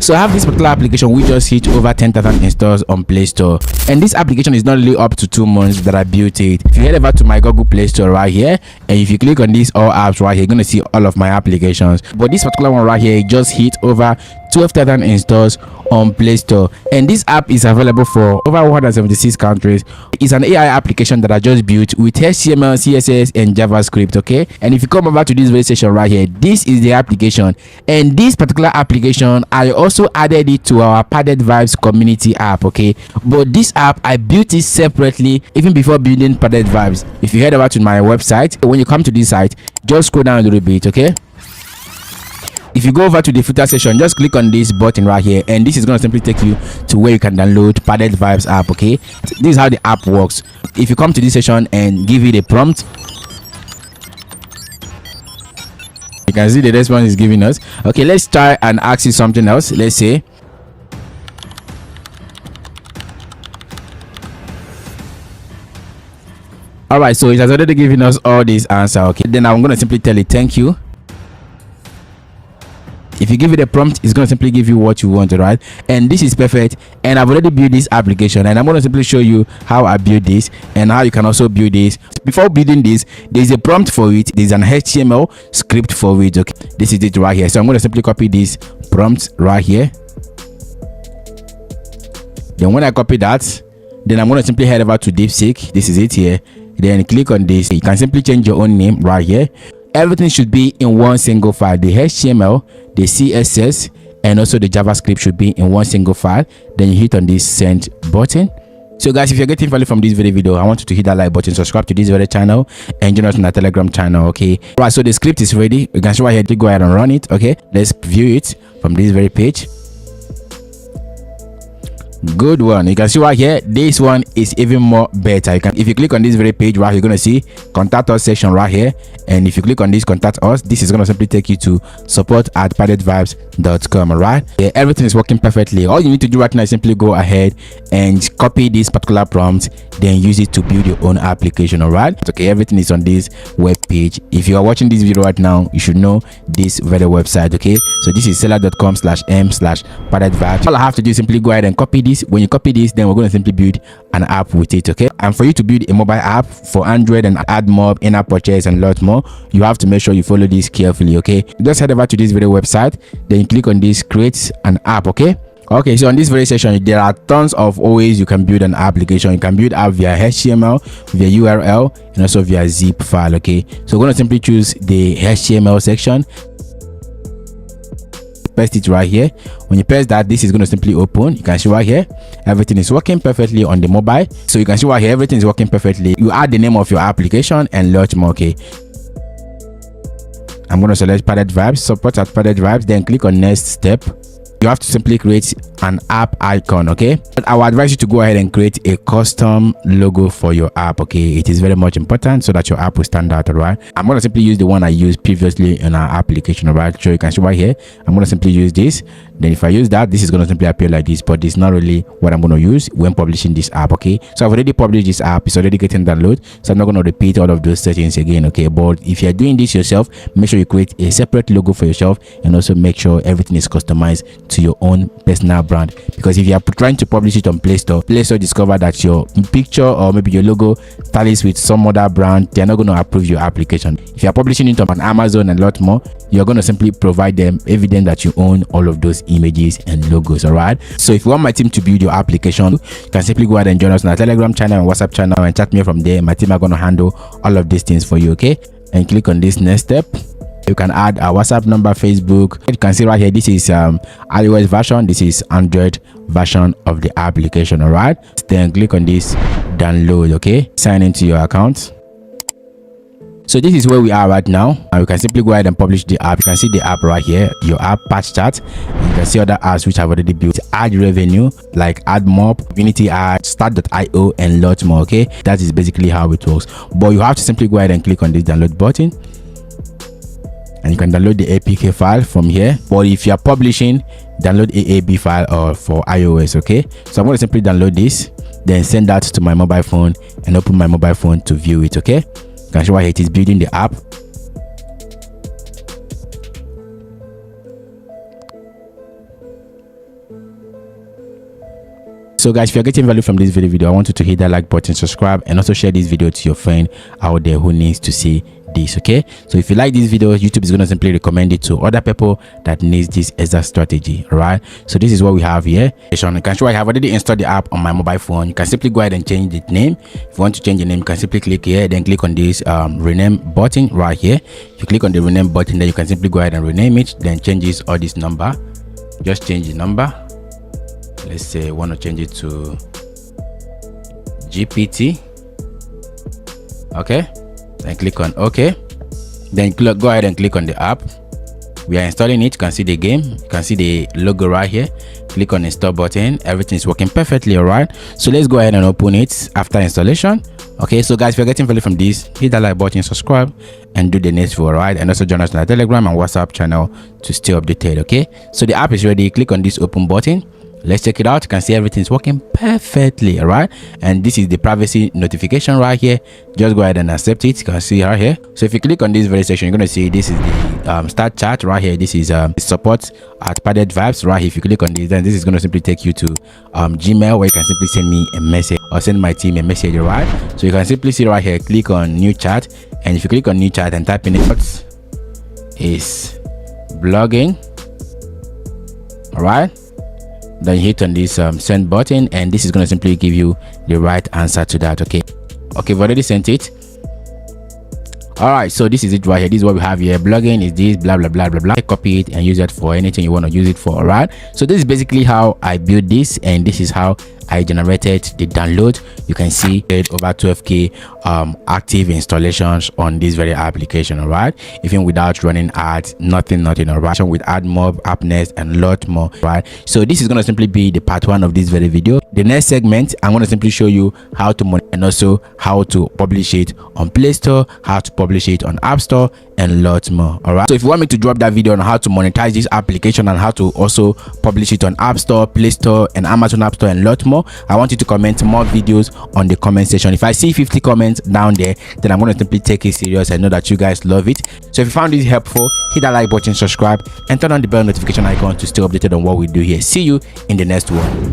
So I have this particular application which just hit over 10,000 installs on Play Store, and this application is not really up to 2 months that I built it. If you head over to my Google Play Store right here, and if you click on these all apps right here, you're gonna see all of my applications. But this particular one right here, it just hit over 12,000 installs on Play Store, and this app is available for over 176 countries. It's an AI application that I just built with HTML, CSS, and JavaScript. Okay, and if you come over to this very section right here, this is the application, and this particular application I also added it to our Padded Vibes community app. Okay, but this app I built it separately even before building Padded Vibes. If you head over to my website, when you come to this site, just scroll down a little bit. Okay, if you go over to the footer section, just click on this button right here, and this is going to simply take you to where you can download Padded Vibes app. Okay, this is how the app works. If you come to this section and give it a prompt, you can see the response is giving us. Okay, let's try and ask you something else. Let's say all right, so it has already given us all these answer. Okay, then I'm going to simply tell it thank you. If you give it a prompt, it's going to simply give you what you want, right? And this is perfect, and I've already built this application, and I'm going to simply show you how I built this and how you can also build this. Before building this, there's a prompt for it, there's an HTML script for it. Okay, this is it right here. So I'm going to simply copy this prompt right here. Then when I copy that, then I'm going to simply head over to DeepSeek. This is it here. Then click on this. You can simply change your own name right here. Everything should be in one single file. The HTML, the CSS, and also the JavaScript should be in one single file. Then you hit on this send button. So guys, if you're getting value from this video, I want you to hit that like button, subscribe to this very channel, and join us on our Telegram channel. Okay, right, so the script is ready. You can see right here to go ahead and run it. Okay, let's view it from this very page. Good one. You can see right here, this one is even more better. If you click on this very page right, you're gonna see contact us section right here, and if you click on this contact us, this is gonna simply take you to support@paddedvibes.com. all right, yeah, everything is working perfectly. All you need to do right now is simply go ahead and copy this particular prompt, then use it to build your own application. All right, okay, everything is on this web page. If you are watching this video right now, you should know this very website. Okay, so this is seller.com/m/paddedvibes. All I have to do is simply go ahead and copy this. When you copy this, then we're going to simply build an app with it. Okay, and for you to build a mobile app for Android and AdMob, in-app purchase, and a lot more, you have to make sure you follow this carefully. Okay, just head over to this video website, then you click on this create an app. Okay, so on this very section, there are tons of ways you can build an application. You can build app via HTML, via URL, and also via zip file. Okay, so we're going to simply choose the HTML section. Paste it right here. When you press that, this is going to simply open. You can see right here everything is working perfectly on the mobile. So you can see right here everything is working perfectly. You add the name of your application and lot more. Okay, I'm going to select Padded Vibes, support at Padded Vibes, then click on next step. You have to simply create an app icon. Okay, but I would advise you to go ahead and create a custom logo for your app. Okay, it is very much important so that your app will stand out. All right, I'm going to simply use the one I used previously in our application. All right, so you can see right here I'm going to simply use this. Then if I use that, this is going to simply appear like this, but it's not really what I'm going to use when publishing this app. Okay, so I've already published this app, it's already getting download, so I'm not going to repeat all of those settings again. Okay, but if you're doing this yourself, make sure you create a separate logo for yourself, and also make sure everything is customized to your own personal brand. Because if you are trying to publish it on Play Store discover that your picture or maybe your logo tallies with some other brand, they're not going to approve your application. If you are publishing it on Amazon and a lot more, you're going to simply provide them evidence that you own all of those images and logos. All right, so if you want my team to build your application, you can simply go ahead and join us on our Telegram channel and WhatsApp channel and chat me from there. My team are going to handle all of these things for you. Okay, and click on this next step. You can add a WhatsApp number, Facebook. You can see right here, this is iOS version, this is Android version of the application. All right, then click on this download. Okay, sign into your account. So this is where we are right now. You can simply go ahead and publish the app. You can see the app right here, your app patch chart. You can see other apps which I've already built. Ad revenue like AdMob, Unity Ad, Start.io, and lot more. Okay, that is basically how it works. But you have to simply go ahead and click on this download button, and you can download the APK file from here. But if you are publishing, download AAB file or for iOS. Okay, so I'm going to simply download this, then send that to my mobile phone and open my mobile phone to view it. Okay, you can show why it is building the app. So guys, if you're getting value from this video, I want you to hit that like button, subscribe, and also share this video to your friend out there who needs to see this. Okay, so if you like this video, YouTube is going to simply recommend it to other people that needs this exact strategy. All right, so this is what we have here. You can show I have already installed the app on my mobile phone. You can simply go ahead and change the name. If you want to change the name, you can simply click here, then click on this rename button right here. If you click on the rename button, then you can simply go ahead and rename it, then change this or this number. Just change the number. Let's say I want to change it to GPT. Okay, then click on OK. Then go ahead and click on the app. We are installing it. You can see the game, you can see the logo right here. Click on install button. Everything is working perfectly. All right, so let's go ahead and open it after installation. Okay, so guys, if you're getting value from this, hit that like button, subscribe, and do the next for. All right, and also join us on our Telegram and WhatsApp channel to stay updated. Okay, so the app is ready. Click on this open button. Let's check it out. You can see everything's working perfectly. All right, and this is the privacy notification right here. Just go ahead and accept it. You can see right here. So if you click on this very section, you're going to see this is the start chat right here. This is support at Padded Vibes right here. If you click on this, then this is going to simply take you to Gmail, where you can simply send me a message or send my team a message. All right, so you can simply see right here, click on new chat, and if you click on new chat and type in it, is blogging. All right, then hit on this send button, and this is going to simply give you the right answer to that. Okay, we've already sent it. All right, so this is it right here. This is what we have here. Blogging is this, blah blah blah blah blah. Copy it and use it for anything you want to use it for. All right, so this is basically how I built this, and this is how I generated the download. You can see it over 12k active installations on this very application. All right, even without running ads, nothing. All right, with AdMob, AppNest, and a lot more. Right, so this is going to simply be the part 1 of this very video. The next segment, I'm going to simply show you how to monetize and also how to publish it on Play Store, how to publish it on App Store, and a lot more. All right, so if you want me to drop that video on how to monetize this application and how to also publish it on App Store, Play Store, and Amazon App Store, and a lot more, I want you to comment more videos on the comment section. If I see 50 comments down there, then I'm going to simply take it serious. I know that you guys love it. So if you found this helpful, hit that like button, subscribe, and turn on the bell notification icon to stay updated on what we do here. See you in the next one.